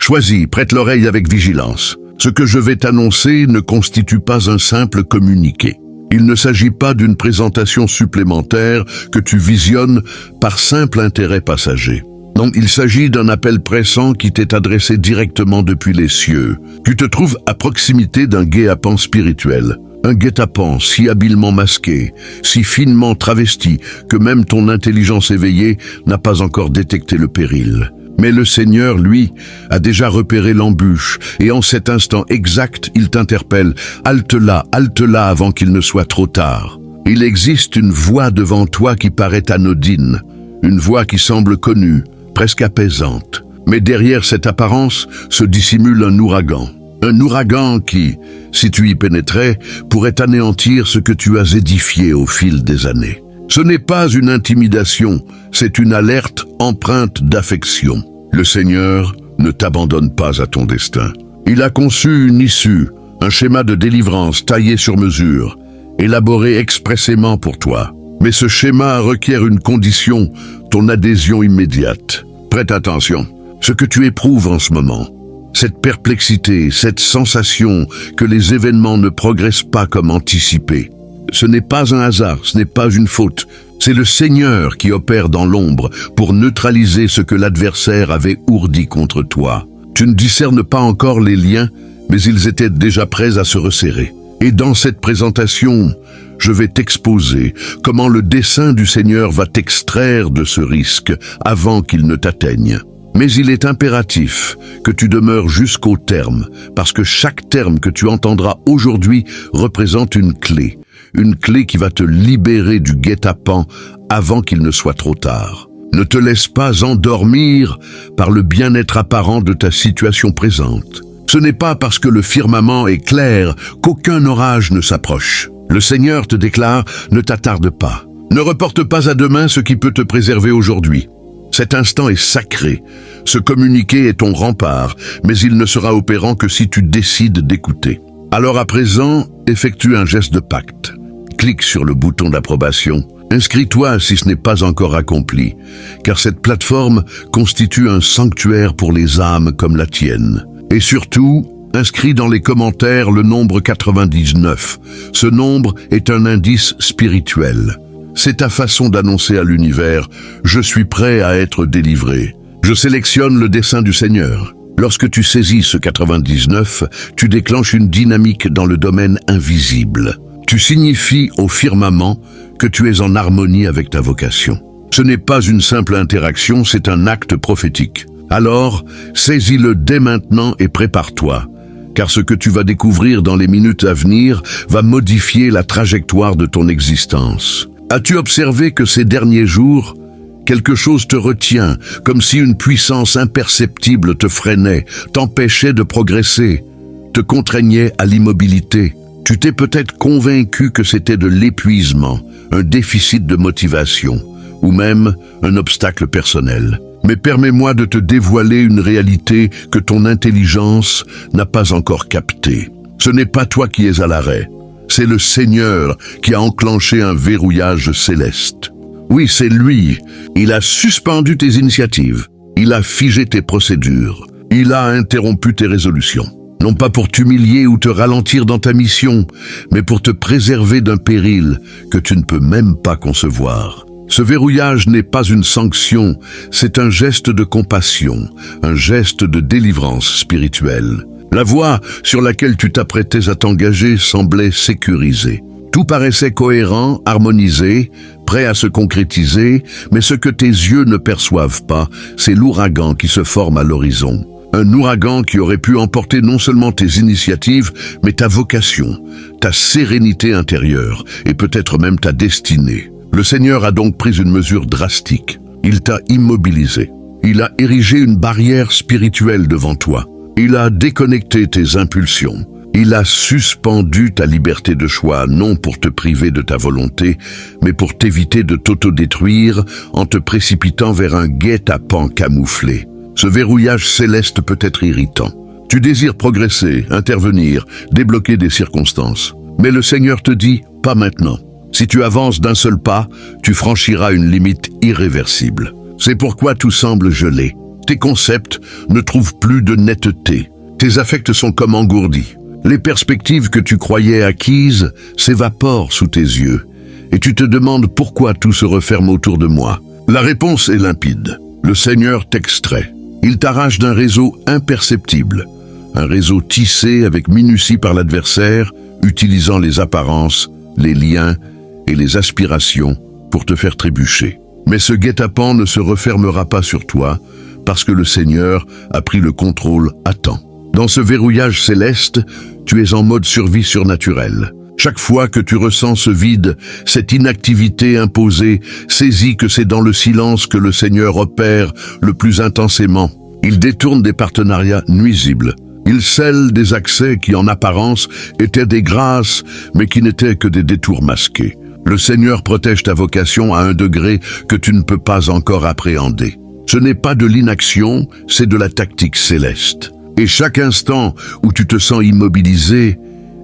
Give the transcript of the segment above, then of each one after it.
Choisis, prête l'oreille avec vigilance. Ce que je vais t'annoncer ne constitue pas un simple communiqué. Il ne s'agit pas d'une présentation supplémentaire que tu visionnes par simple intérêt passager. Non, il s'agit d'un appel pressant qui t'est adressé directement depuis les cieux. Tu te trouves à proximité d'un guet-apens spirituel. Un guet-apens si habilement masqué, si finement travesti que même ton intelligence éveillée n'a pas encore détecté le péril. Mais le Seigneur, lui, a déjà repéré l'embûche, et en cet instant exact, il t'interpelle. Halte là avant qu'il ne soit trop tard. Il existe une voix devant toi qui paraît anodine, une voix qui semble connue, presque apaisante. Mais derrière cette apparence se dissimule un ouragan. Un ouragan qui, si tu y pénétrais, pourrait anéantir ce que tu as édifié au fil des années. Ce n'est pas une intimidation, c'est une alerte empreinte d'affection. Le Seigneur ne t'abandonne pas à ton destin. Il a conçu une issue, un schéma de délivrance taillé sur mesure, élaboré expressément pour toi. Mais ce schéma requiert une condition, ton adhésion immédiate. Prête attention, ce que tu éprouves en ce moment, cette perplexité, cette sensation que les événements ne progressent pas comme anticipé, ce n'est pas un hasard, ce n'est pas une faute. C'est le Seigneur qui opère dans l'ombre pour neutraliser ce que l'adversaire avait ourdi contre toi. Tu ne discernes pas encore les liens, mais ils étaient déjà prêts à se resserrer. Et dans cette présentation, je vais t'exposer comment le dessein du Seigneur va t'extraire de ce risque avant qu'il ne t'atteigne. Mais il est impératif que tu demeures jusqu'au terme, parce que chaque terme que tu entendras aujourd'hui représente une clé qui va te libérer du guet-apens avant qu'il ne soit trop tard. Ne te laisse pas endormir par le bien-être apparent de ta situation présente. Ce n'est pas parce que le firmament est clair qu'aucun orage ne s'approche. Le Seigneur te déclare, ne t'attarde pas. Ne reporte pas à demain ce qui peut te préserver aujourd'hui. Cet instant est sacré. Ce communiqué est ton rempart, mais il ne sera opérant que si tu décides d'écouter. Alors à présent, effectue un geste de pacte. Clique sur le bouton d'approbation. Inscris-toi si ce n'est pas encore accompli, car cette plateforme constitue un sanctuaire pour les âmes comme la tienne. Et surtout, inscris dans les commentaires le nombre 99. Ce nombre est un indice spirituel. C'est ta façon d'annoncer à l'univers « Je suis prêt à être délivré ». Je sélectionne le dessein du Seigneur. Lorsque tu saisis ce 99, tu déclenches une dynamique dans le domaine invisible. Tu signifies au firmament que tu es en harmonie avec ta vocation. Ce n'est pas une simple interaction, c'est un acte prophétique. Alors, saisis-le dès maintenant et prépare-toi, car ce que tu vas découvrir dans les minutes à venir va modifier la trajectoire de ton existence. As-tu observé que ces derniers jours, quelque chose te retient, comme si une puissance imperceptible te freinait, t'empêchait de progresser, te contraignait à l'immobilité? Tu t'es peut-être convaincu que c'était de l'épuisement, un déficit de motivation, ou même un obstacle personnel. Mais permets-moi de te dévoiler une réalité que ton intelligence n'a pas encore captée. Ce n'est pas toi qui es à l'arrêt, c'est le Seigneur qui a enclenché un verrouillage céleste. Oui, c'est lui. Il a suspendu tes initiatives, il a figé tes procédures, il a interrompu tes résolutions. Non pas pour t'humilier ou te ralentir dans ta mission, mais pour te préserver d'un péril que tu ne peux même pas concevoir. Ce verrouillage n'est pas une sanction, c'est un geste de compassion, un geste de délivrance spirituelle. La voie sur laquelle tu t'apprêtais à t'engager semblait sécurisée. Tout paraissait cohérent, harmonisé, prêt à se concrétiser, mais ce que tes yeux ne perçoivent pas, c'est l'ouragan qui se forme à l'horizon. Un ouragan qui aurait pu emporter non seulement tes initiatives, mais ta vocation, ta sérénité intérieure et peut-être même ta destinée. Le Seigneur a donc pris une mesure drastique. Il t'a immobilisé. Il a érigé une barrière spirituelle devant toi. Il a déconnecté tes impulsions. Il a suspendu ta liberté de choix, non pour te priver de ta volonté, mais pour t'éviter de t'autodétruire en te précipitant vers un guet-apens camouflé. Ce verrouillage céleste peut être irritant. Tu désires progresser, intervenir, débloquer des circonstances. Mais le Seigneur te dit, pas maintenant. Si tu avances d'un seul pas, tu franchiras une limite irréversible. C'est pourquoi tout semble gelé. Tes concepts ne trouvent plus de netteté. Tes affects sont comme engourdis. Les perspectives que tu croyais acquises s'évaporent sous tes yeux. Et tu te demandes pourquoi tout se referme autour de moi. La réponse est limpide. Le Seigneur t'extrait. Il t'arrache d'un réseau imperceptible. Un réseau tissé avec minutie par l'adversaire, utilisant les apparences, les liens et les aspirations pour te faire trébucher. Mais ce guet-apens ne se refermera pas sur toi, parce que le Seigneur a pris le contrôle à temps. Dans ce verrouillage céleste, tu es en mode survie surnaturelle. Chaque fois que tu ressens ce vide, cette inactivité imposée, saisis que c'est dans le silence que le Seigneur opère le plus intensément. Il détourne des partenariats nuisibles. Il scelle des accès qui, en apparence, étaient des grâces, mais qui n'étaient que des détours masqués. Le Seigneur protège ta vocation à un degré que tu ne peux pas encore appréhender. Ce n'est pas de l'inaction, c'est de la tactique céleste. Et chaque instant où tu te sens immobilisé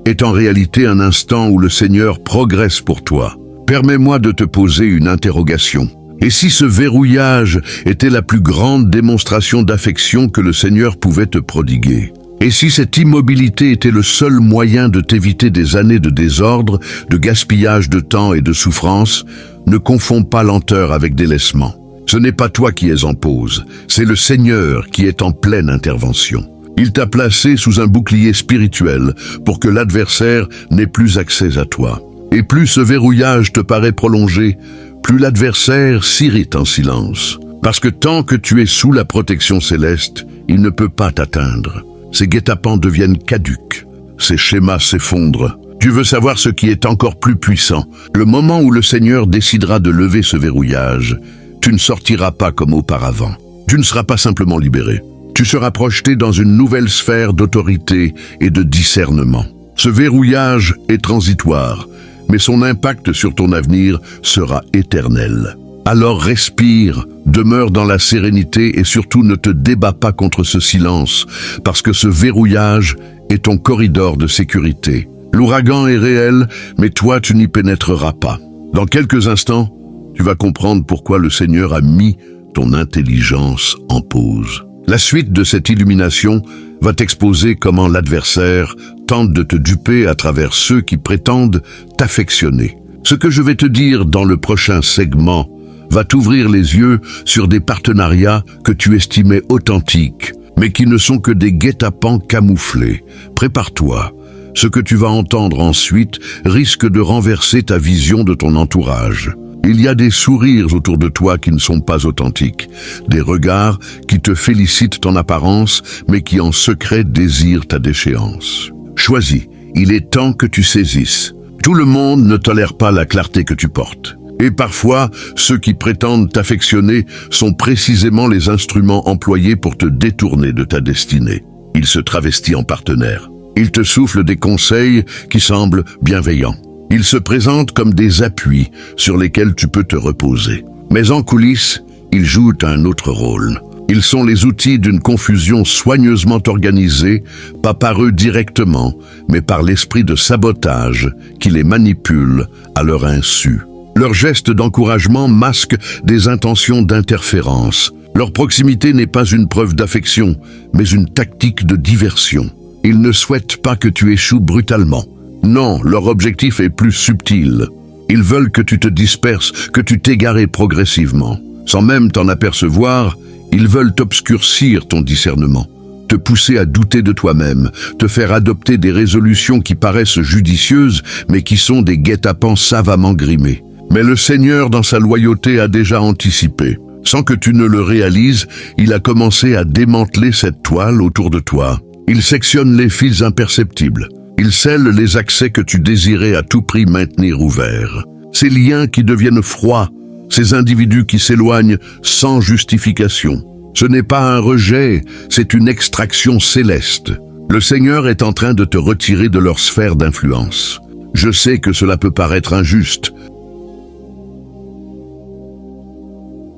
est en réalité un instant où le Seigneur progresse pour toi. Permets-moi de te poser une interrogation. Et si ce verrouillage était la plus grande démonstration d'affection que le Seigneur pouvait te prodiguer? Et si cette immobilité était le seul moyen de t'éviter des années de désordre, de gaspillage de temps et de souffrance, ne confonds pas lenteur avec délaissement. Ce n'est pas toi qui es en pause, c'est le Seigneur qui est en pleine intervention. Il t'a placé sous un bouclier spirituel pour que l'adversaire n'ait plus accès à toi. Et plus ce verrouillage te paraît prolongé, plus l'adversaire s'irrite en silence. Parce que tant que tu es sous la protection céleste, il ne peut pas t'atteindre. Ces guet-apens deviennent caducs. Ces schémas s'effondrent. Tu veux savoir ce qui est encore plus puissant. Le moment où le Seigneur décidera de lever ce verrouillage, tu ne sortiras pas comme auparavant. Tu ne seras pas simplement libéré. Tu seras projeté dans une nouvelle sphère d'autorité et de discernement. Ce verrouillage est transitoire, mais son impact sur ton avenir sera éternel. Alors respire, demeure dans la sérénité et surtout ne te débats pas contre ce silence, parce que ce verrouillage est ton corridor de sécurité. L'ouragan est réel, mais toi tu n'y pénétreras pas. Dans quelques instants, tu vas comprendre pourquoi le Seigneur a mis ton intelligence en pause. La suite de cette illumination va t'exposer comment l'adversaire tente de te duper à travers ceux qui prétendent t'affectionner. Ce que je vais te dire dans le prochain segment va t'ouvrir les yeux sur des partenariats que tu estimais authentiques, mais qui ne sont que des guet-apens camouflés. Prépare-toi. Ce que tu vas entendre ensuite risque de renverser ta vision de ton entourage. Il y a des sourires autour de toi qui ne sont pas authentiques, des regards qui te félicitent en apparence, mais qui en secret désirent ta déchéance. Choisis, il est temps que tu saisisses. Tout le monde ne tolère pas la clarté que tu portes. Et parfois, ceux qui prétendent t'affectionner sont précisément les instruments employés pour te détourner de ta destinée. Ils se travestissent en partenaires. Ils te soufflent des conseils qui semblent bienveillants. Ils se présentent comme des appuis sur lesquels tu peux te reposer. Mais en coulisses, ils jouent un autre rôle. Ils sont les outils d'une confusion soigneusement organisée, pas par eux directement, mais par l'esprit de sabotage qui les manipule à leur insu. Leurs gestes d'encouragement masquent des intentions d'interférence. Leur proximité n'est pas une preuve d'affection, mais une tactique de diversion. Ils ne souhaitent pas que tu échoues brutalement. Non, leur objectif est plus subtil. Ils veulent que tu te disperses, que tu t'égares progressivement. Sans même t'en apercevoir, ils veulent obscurcir ton discernement, te pousser à douter de toi-même, te faire adopter des résolutions qui paraissent judicieuses, mais qui sont des guet-apens savamment grimés. Mais le Seigneur, dans sa loyauté, a déjà anticipé. Sans que tu ne le réalises, il a commencé à démanteler cette toile autour de toi. Il sectionne les fils imperceptibles. Il scelle les accès que tu désirais à tout prix maintenir ouverts. Ces liens qui deviennent froids, ces individus qui s'éloignent sans justification. Ce n'est pas un rejet, c'est une extraction céleste. Le Seigneur est en train de te retirer de leur sphère d'influence. Je sais que cela peut paraître injuste.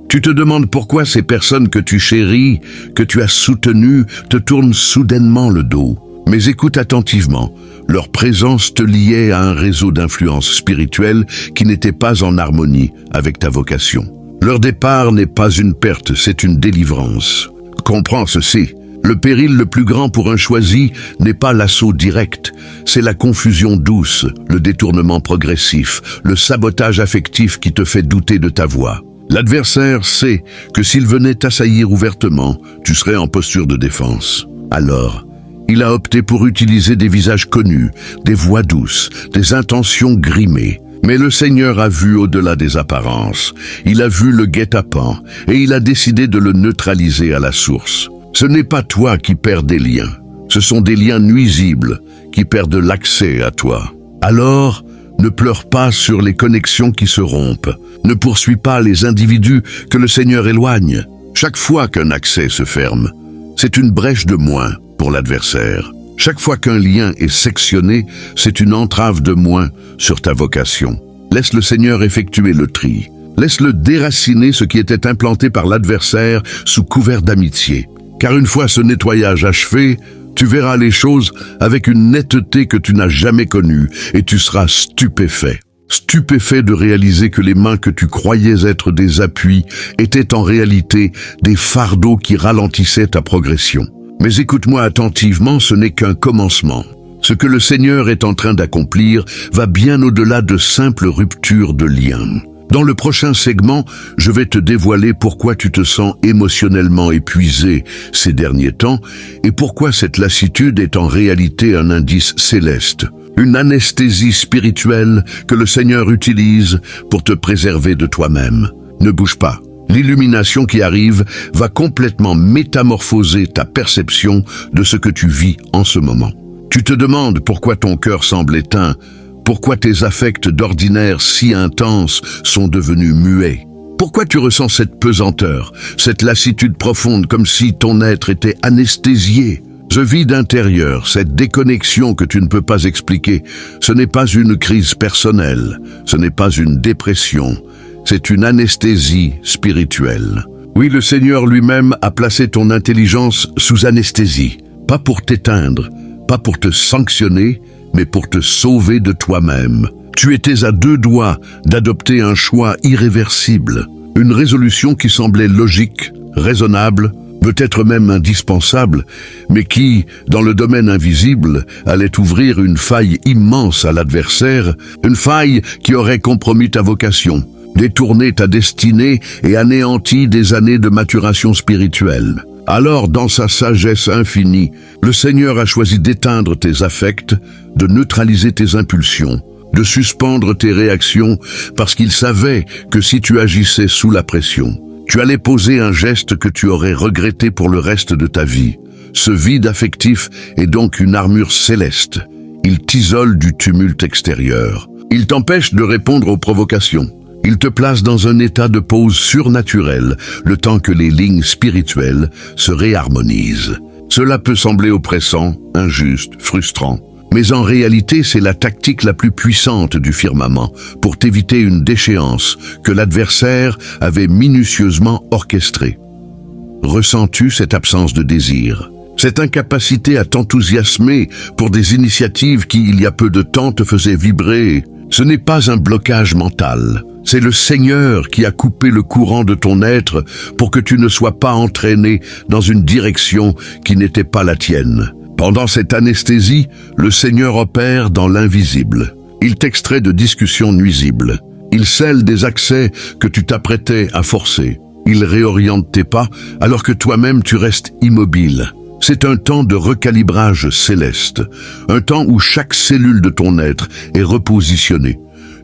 Tu te demandes pourquoi ces personnes que tu chéris, que tu as soutenues, te tournent soudainement le dos. Mais écoute attentivement, leur présence te liait à un réseau d'influence spirituelle qui n'était pas en harmonie avec ta vocation. Leur départ n'est pas une perte, c'est une délivrance. Comprends ceci. Le péril le plus grand pour un choisi n'est pas l'assaut direct, c'est la confusion douce, le détournement progressif, le sabotage affectif qui te fait douter de ta voix. L'adversaire sait que s'il venait t'assaillir ouvertement, tu serais en posture de défense. Alors, il a opté pour utiliser des visages connus, des voix douces, des intentions grimées. Mais le Seigneur a vu au-delà des apparences. Il a vu le guet-apens et il a décidé de le neutraliser à la source. Ce n'est pas toi qui perds des liens. Ce sont des liens nuisibles qui perdent l'accès à toi. Alors, ne pleure pas sur les connexions qui se rompent. Ne poursuis pas les individus que le Seigneur éloigne. Chaque fois qu'un accès se ferme, c'est une brèche de moins pour l'adversaire. Chaque fois qu'un lien est sectionné, c'est une entrave de moins sur ta vocation. Laisse le Seigneur effectuer le tri. Laisse-le déraciner ce qui était implanté par l'adversaire sous couvert d'amitié. Car une fois ce nettoyage achevé, tu verras les choses avec une netteté que tu n'as jamais connue et tu seras stupéfait. Stupéfait de réaliser que les mains que tu croyais être des appuis étaient en réalité des fardeaux qui ralentissaient ta progression. Mais écoute-moi attentivement, ce n'est qu'un commencement. Ce que le Seigneur est en train d'accomplir va bien au-delà de simples ruptures de liens. Dans le prochain segment, je vais te dévoiler pourquoi tu te sens émotionnellement épuisé ces derniers temps et pourquoi cette lassitude est en réalité un indice céleste, une anesthésie spirituelle que le Seigneur utilise pour te préserver de toi-même. Ne bouge pas. L'illumination qui arrive va complètement métamorphoser ta perception de ce que tu vis en ce moment. Tu te demandes pourquoi ton cœur semble éteint, pourquoi tes affects d'ordinaire si intenses sont devenus muets. Pourquoi tu ressens cette pesanteur, cette lassitude profonde comme si ton être était anesthésié. Ce vide intérieur, cette déconnexion que tu ne peux pas expliquer, ce n'est pas une crise personnelle, ce n'est pas une dépression, c'est une anesthésie spirituelle. Oui, le Seigneur lui-même a placé ton intelligence sous anesthésie, pas pour t'éteindre, pas pour te sanctionner, mais pour te sauver de toi-même. Tu étais à 2 doigts d'adopter un choix irréversible, une résolution qui semblait logique, raisonnable, peut-être même indispensable, mais qui, dans le domaine invisible, allait ouvrir une faille immense à l'adversaire, une faille qui aurait compromis ta vocation, détourné ta destinée et anéanti des années de maturation spirituelle. Alors, dans sa sagesse infinie, le Seigneur a choisi d'éteindre tes affects, de neutraliser tes impulsions, de suspendre tes réactions, parce qu'il savait que si tu agissais sous la pression, tu allais poser un geste que tu aurais regretté pour le reste de ta vie. Ce vide affectif est donc une armure céleste. Il t'isole du tumulte extérieur. Il t'empêche de répondre aux provocations. Il te place dans un état de pause surnaturel, le temps que les lignes spirituelles se réharmonisent. Cela peut sembler oppressant, injuste, frustrant. Mais en réalité, c'est la tactique la plus puissante du firmament pour t'éviter une déchéance que l'adversaire avait minutieusement orchestrée. Ressens-tu cette absence de désir? Cette incapacité à t'enthousiasmer pour des initiatives qui, il y a peu de temps, te faisaient vibrer? Ce n'est pas un blocage mental. C'est le Seigneur qui a coupé le courant de ton être pour que tu ne sois pas entraîné dans une direction qui n'était pas la tienne. Pendant cette anesthésie, le Seigneur opère dans l'invisible. Il t'extrait de discussions nuisibles. Il scelle des accès que tu t'apprêtais à forcer. Il réoriente tes pas alors que toi-même tu restes immobile. C'est un temps de recalibrage céleste, un temps où chaque cellule de ton être est repositionnée.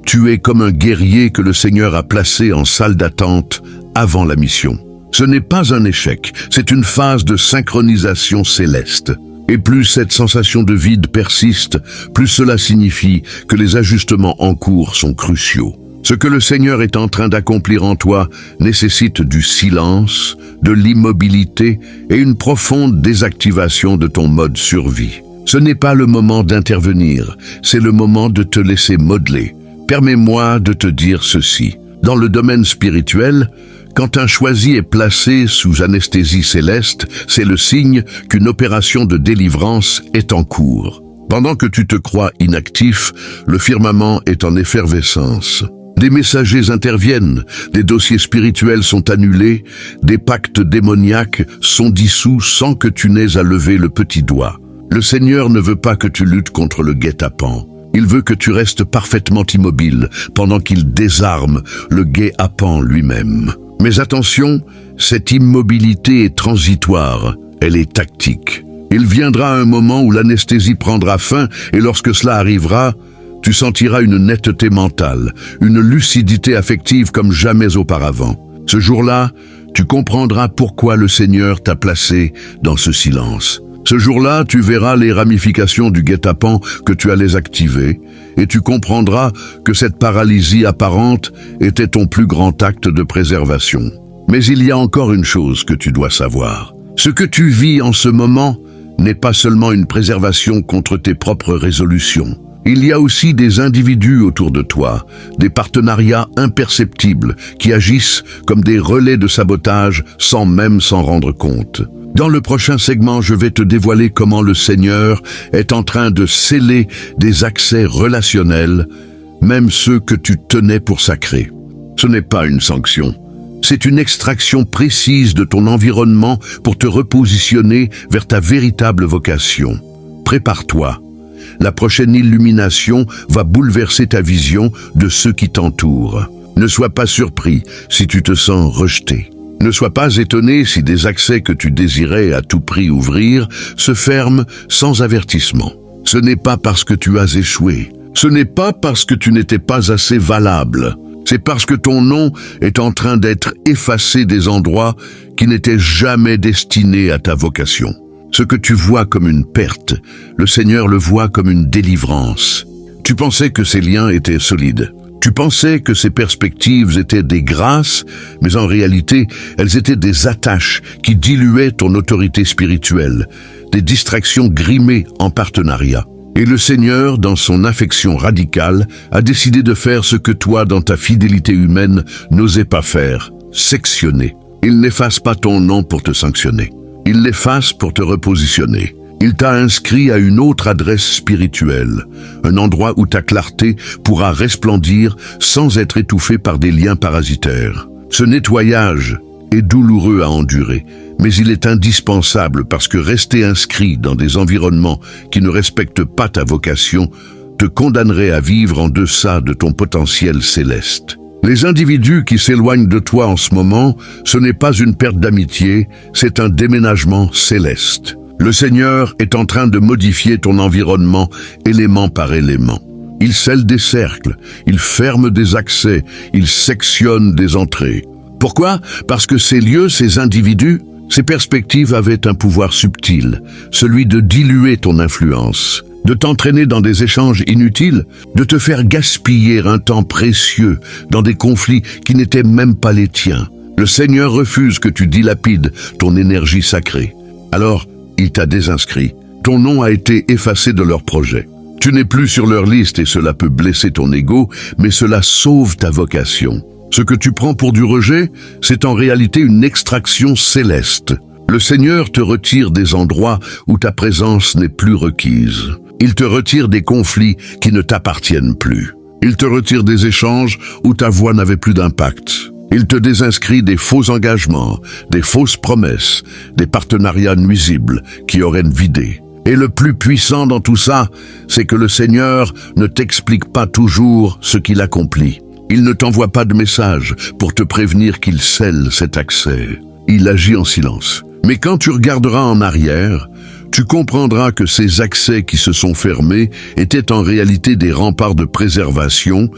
Tu es comme un guerrier que le Seigneur a placé en salle d'attente avant la mission. Ce n'est pas un échec, c'est une phase de synchronisation céleste. Et plus cette sensation de vide persiste, plus cela signifie que les ajustements en cours sont cruciaux. Ce que le Seigneur est en train d'accomplir en toi nécessite du silence, de l'immobilité et une profonde désactivation de ton mode survie. Ce n'est pas le moment d'intervenir, c'est le moment de te laisser modeler. Permets-moi de te dire ceci. Dans le domaine spirituel, quand un choisi est placé sous anesthésie céleste, c'est le signe qu'une opération de délivrance est en cours. Pendant que tu te crois inactif, le firmament est en effervescence. Des messagers interviennent, des dossiers spirituels sont annulés, des pactes démoniaques sont dissous sans que tu n'aies à lever le petit doigt. Le Seigneur ne veut pas que tu luttes contre le guet-apens. Il veut que tu restes parfaitement immobile pendant qu'il désarme le guet-apens lui-même. Mais attention, cette immobilité est transitoire, elle est tactique. Il viendra un moment où l'anesthésie prendra fin et lorsque cela arrivera, tu sentiras une netteté mentale, une lucidité affective comme jamais auparavant. Ce jour-là, tu comprendras pourquoi le Seigneur t'a placé dans ce silence. Ce jour-là, tu verras les ramifications du guet-apens que tu allais activer et tu comprendras que cette paralysie apparente était ton plus grand acte de préservation. Mais il y a encore une chose que tu dois savoir. Ce que tu vis en ce moment n'est pas seulement une préservation contre tes propres résolutions. Il y a aussi des individus autour de toi, des partenariats imperceptibles qui agissent comme des relais de sabotage sans même s'en rendre compte. Dans le prochain segment, je vais te dévoiler comment le Seigneur est en train de sceller des accès relationnels, même ceux que tu tenais pour sacrés. Ce n'est pas une sanction. C'est une extraction précise de ton environnement pour te repositionner vers ta véritable vocation. Prépare-toi. La prochaine illumination va bouleverser ta vision de ceux qui t'entourent. Ne sois pas surpris si tu te sens rejeté. Ne sois pas étonné si des accès que tu désirais à tout prix ouvrir se ferment sans avertissement. Ce n'est pas parce que tu as échoué. Ce n'est pas parce que tu n'étais pas assez valable. C'est parce que ton nom est en train d'être effacé des endroits qui n'étaient jamais destinés à ta vocation. Ce que tu vois comme une perte, le Seigneur le voit comme une délivrance. Tu pensais que ces liens étaient solides. Tu pensais que ces perspectives étaient des grâces, mais en réalité, elles étaient des attaches qui diluaient ton autorité spirituelle, des distractions grimées en partenariat. Et le Seigneur, dans son affection radicale, a décidé de faire ce que toi, dans ta fidélité humaine, n'osais pas faire, sectionner. Il n'efface pas ton nom pour te sanctionner. Il l'efface pour te repositionner. Il t'a inscrit à une autre adresse spirituelle, un endroit où ta clarté pourra resplendir sans être étouffée par des liens parasitaires. Ce nettoyage est douloureux à endurer, mais il est indispensable parce que rester inscrit dans des environnements qui ne respectent pas ta vocation te condamnerait à vivre en deçà de ton potentiel céleste. Les individus qui s'éloignent de toi en ce moment, ce n'est pas une perte d'amitié, c'est un déménagement céleste. Le Seigneur est en train de modifier ton environnement élément par élément. Il scelle des cercles, il ferme des accès, il sectionne des entrées. Pourquoi? Parce que ces lieux, ces individus, ces perspectives avaient un pouvoir subtil, celui de diluer ton influence, de t'entraîner dans des échanges inutiles, de te faire gaspiller un temps précieux dans des conflits qui n'étaient même pas les tiens. Le Seigneur refuse que tu dilapides ton énergie sacrée. Alors, il t'a désinscrit. Ton nom a été effacé de leur projet. Tu n'es plus sur leur liste et cela peut blesser ton ego, mais cela sauve ta vocation. Ce que tu prends pour du rejet, c'est en réalité une extraction céleste. Le Seigneur te retire des endroits où ta présence n'est plus requise. Il te retire des conflits qui ne t'appartiennent plus. Il te retire des échanges où ta voix n'avait plus d'impact. Il te désinscrit des faux engagements, des fausses promesses, des partenariats nuisibles qui auraient vidé. Et le plus puissant dans tout ça, c'est que le Seigneur ne t'explique pas toujours ce qu'il accomplit. Il ne t'envoie pas de message pour te prévenir qu'il scelle cet accès. Il agit en silence. Mais quand tu regarderas en arrière, tu comprendras que ces accès qui se sont fermés étaient en réalité des remparts de préservation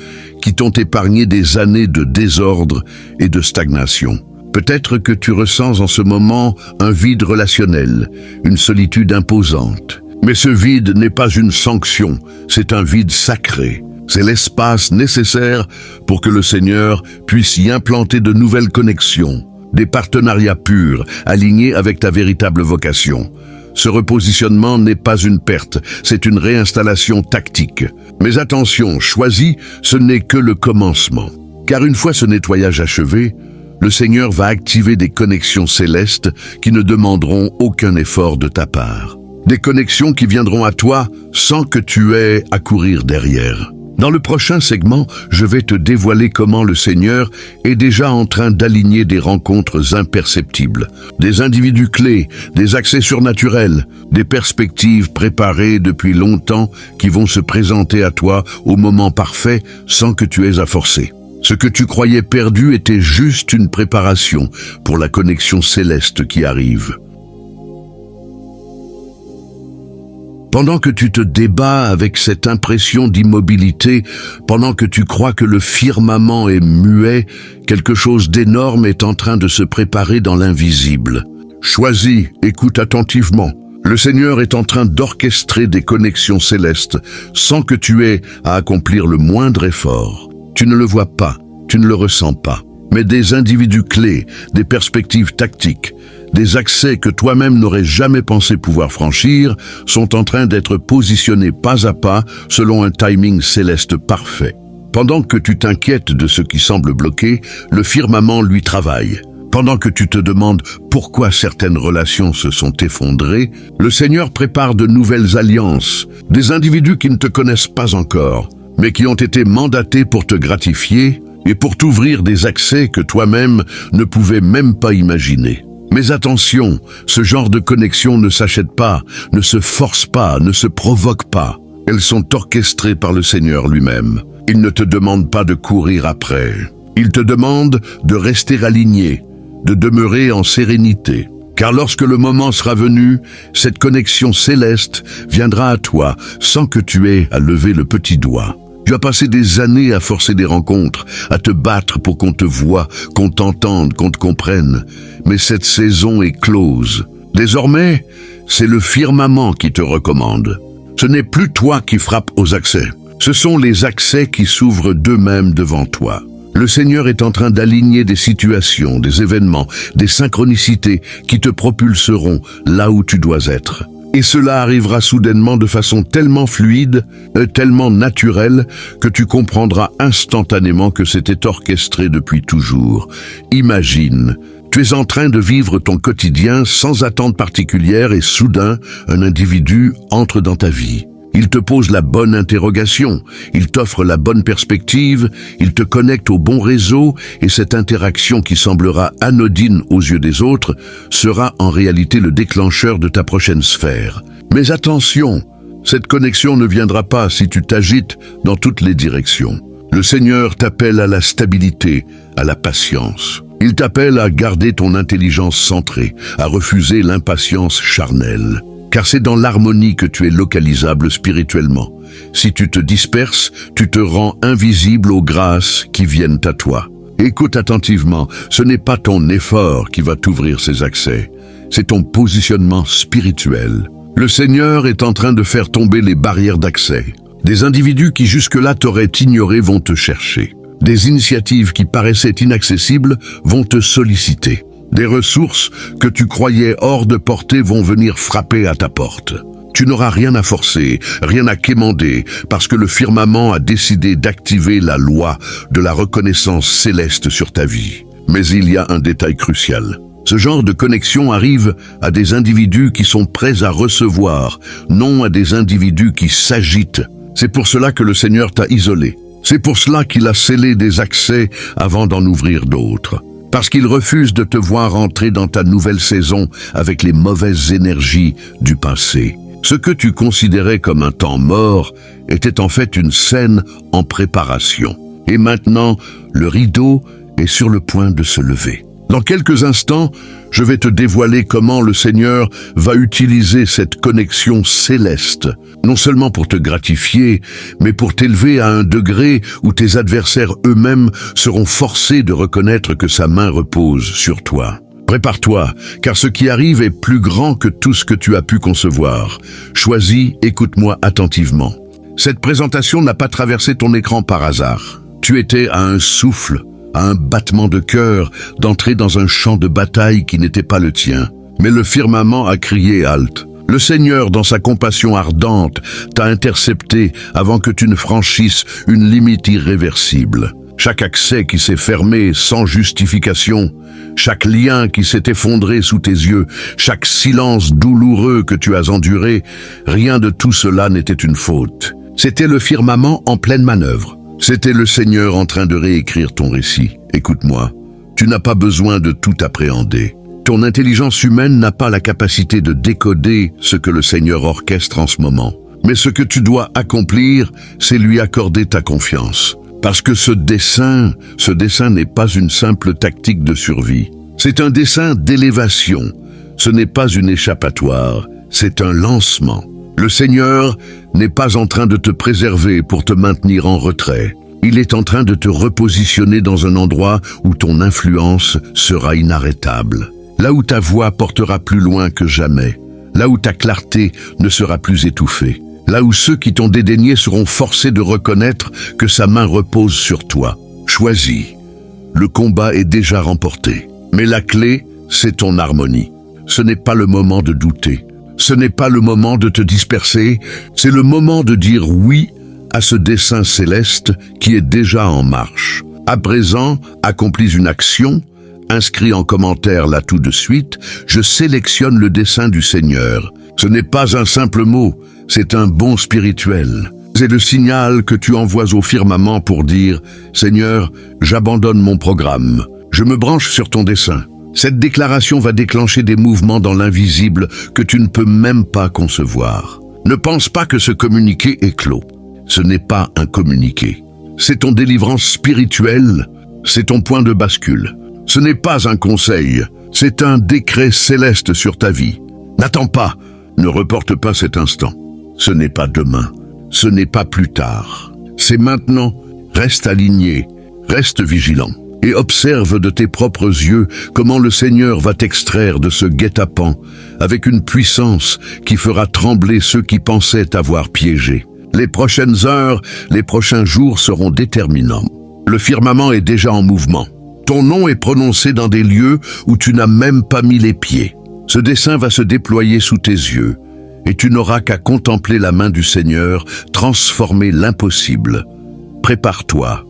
qui t'ont épargné des années de désordre et de stagnation. Peut-être que tu ressens en ce moment un vide relationnel, une solitude imposante. Mais ce vide n'est pas une sanction, c'est un vide sacré. C'est l'espace nécessaire pour que le Seigneur puisse y implanter de nouvelles connexions, des partenariats purs, alignés avec ta véritable vocation. Ce repositionnement n'est pas une perte, c'est une réinstallation tactique. Mais attention, choisis, ce n'est que le commencement. Car une fois ce nettoyage achevé, le Seigneur va activer des connexions célestes qui ne demanderont aucun effort de ta part. Des connexions qui viendront à toi sans que tu aies à courir derrière. Dans le prochain segment, je vais te dévoiler comment le Seigneur est déjà en train d'aligner des rencontres imperceptibles, des individus clés, des accès surnaturels, des perspectives préparées depuis longtemps qui vont se présenter à toi au moment parfait sans que tu aies à forcer. Ce que tu croyais perdu était juste une préparation pour la connexion céleste qui arrive. Pendant que tu te débats avec cette impression d'immobilité, pendant que tu crois que le firmament est muet, quelque chose d'énorme est en train de se préparer dans l'invisible. Choisis, écoute attentivement. Le Seigneur est en train d'orchestrer des connexions célestes sans que tu aies à accomplir le moindre effort. Tu ne le vois pas, tu ne le ressens pas, mais des individus clés, des perspectives tactiques, des accès que toi-même n'aurais jamais pensé pouvoir franchir sont en train d'être positionnés pas à pas selon un timing céleste parfait. Pendant que tu t'inquiètes de ce qui semble bloqué, le firmament lui travaille. Pendant que tu te demandes pourquoi certaines relations se sont effondrées, le Seigneur prépare de nouvelles alliances, des individus qui ne te connaissent pas encore, mais qui ont été mandatés pour te gratifier et pour t'ouvrir des accès que toi-même ne pouvais même pas imaginer. Mais attention, ce genre de connexion ne s'achète pas, ne se force pas, ne se provoque pas. Elles sont orchestrées par le Seigneur lui-même. Il ne te demande pas de courir après. Il te demande de rester aligné, de demeurer en sérénité. Car lorsque le moment sera venu, cette connexion céleste viendra à toi sans que tu aies à lever le petit doigt. Tu as passé des années à forcer des rencontres, à te battre pour qu'on te voie, qu'on t'entende, qu'on te comprenne. Mais cette saison est close. Désormais, c'est le firmament qui te recommande. Ce n'est plus toi qui frappes aux accès. Ce sont les accès qui s'ouvrent d'eux-mêmes devant toi. Le Seigneur est en train d'aligner des situations, des événements, des synchronicités qui te propulseront là où tu dois être. Et cela arrivera soudainement de façon tellement fluide, tellement naturelle, que tu comprendras instantanément que c'était orchestré depuis toujours. Imagine, tu es en train de vivre ton quotidien sans attente particulière et soudain, un individu entre dans ta vie. Il te pose la bonne interrogation, il t'offre la bonne perspective, il te connecte au bon réseau et cette interaction qui semblera anodine aux yeux des autres sera en réalité le déclencheur de ta prochaine sphère. Mais attention, cette connexion ne viendra pas si tu t'agites dans toutes les directions. Le Seigneur t'appelle à la stabilité, à la patience. Il t'appelle à garder ton intelligence centrée, à refuser l'impatience charnelle. Car c'est dans l'harmonie que tu es localisable spirituellement. Si tu te disperses, tu te rends invisible aux grâces qui viennent à toi. Écoute attentivement, ce n'est pas ton effort qui va t'ouvrir ces accès, c'est ton positionnement spirituel. Le Seigneur est en train de faire tomber les barrières d'accès. Des individus qui jusque-là t'auraient ignoré vont te chercher. Des initiatives qui paraissaient inaccessibles vont te solliciter. Des ressources que tu croyais hors de portée vont venir frapper à ta porte. Tu n'auras rien à forcer, rien à quémander, parce que le firmament a décidé d'activer la loi de la reconnaissance céleste sur ta vie. Mais il y a un détail crucial. Ce genre de connexion arrive à des individus qui sont prêts à recevoir, non à des individus qui s'agitent. C'est pour cela que le Seigneur t'a isolé. C'est pour cela qu'il a scellé des accès avant d'en ouvrir d'autres. Parce qu'il refuse de te voir entrer dans ta nouvelle saison avec les mauvaises énergies du passé. Ce que tu considérais comme un temps mort était en fait une scène en préparation. Et maintenant, le rideau est sur le point de se lever. Dans quelques instants, je vais te dévoiler comment le Seigneur va utiliser cette connexion céleste, non seulement pour te gratifier, mais pour t'élever à un degré où tes adversaires eux-mêmes seront forcés de reconnaître que sa main repose sur toi. Prépare-toi, car ce qui arrive est plus grand que tout ce que tu as pu concevoir. Choisis, écoute-moi attentivement. Cette présentation n'a pas traversé ton écran par hasard. Tu étais à un souffle, à un battement de cœur, d'entrer dans un champ de bataille qui n'était pas le tien. Mais le firmament a crié halte. Le Seigneur, dans sa compassion ardente, t'a intercepté avant que tu ne franchisses une limite irréversible. Chaque accès qui s'est fermé sans justification, chaque lien qui s'est effondré sous tes yeux, chaque silence douloureux que tu as enduré, rien de tout cela n'était une faute. C'était le firmament en pleine manœuvre. C'était le Seigneur en train de réécrire ton récit. Écoute-moi, tu n'as pas besoin de tout appréhender. Ton intelligence humaine n'a pas la capacité de décoder ce que le Seigneur orchestre en ce moment. Mais ce que tu dois accomplir, c'est lui accorder ta confiance. Parce que ce dessein n'est pas une simple tactique de survie. C'est un dessein d'élévation. Ce n'est pas une échappatoire, c'est un lancement. Le Seigneur n'est pas en train de te préserver pour te maintenir en retrait. Il est en train de te repositionner dans un endroit où ton influence sera inarrêtable. Là où ta voix portera plus loin que jamais. Là où ta clarté ne sera plus étouffée. Là où ceux qui t'ont dédaigné seront forcés de reconnaître que sa main repose sur toi. Choisis. Le combat est déjà remporté. Mais la clé, c'est ton harmonie. Ce n'est pas le moment de douter. Ce n'est pas le moment de te disperser. C'est le moment de dire oui à ce dessein céleste qui est déjà en marche. À présent, accomplis une action. Inscris en commentaire là tout de suite. Je sélectionne le dessein du Seigneur. Ce n'est pas un simple mot. C'est un bond spirituel. C'est le signal que tu envoies au firmament pour dire « Seigneur, j'abandonne mon programme. Je me branche sur ton dessein. » Cette déclaration va déclencher des mouvements dans l'invisible que tu ne peux même pas concevoir. Ne pense pas que ce communiqué est clos. Ce n'est pas un communiqué. C'est ton délivrance spirituelle. C'est ton point de bascule. Ce n'est pas un conseil. C'est un décret céleste sur ta vie. N'attends pas. Ne reporte pas cet instant. Ce n'est pas demain, ce n'est pas plus tard. C'est maintenant. Reste aligné, reste vigilant et observe de tes propres yeux comment le Seigneur va t'extraire de ce guet-apens avec une puissance qui fera trembler ceux qui pensaient t'avoir piégé. Les prochaines heures, les prochains jours seront déterminants. Le firmament est déjà en mouvement. Ton nom est prononcé dans des lieux où tu n'as même pas mis les pieds. Ce dessein va se déployer sous tes yeux. Et tu n'auras qu'à contempler la main du Seigneur transformer l'impossible. Prépare-toi,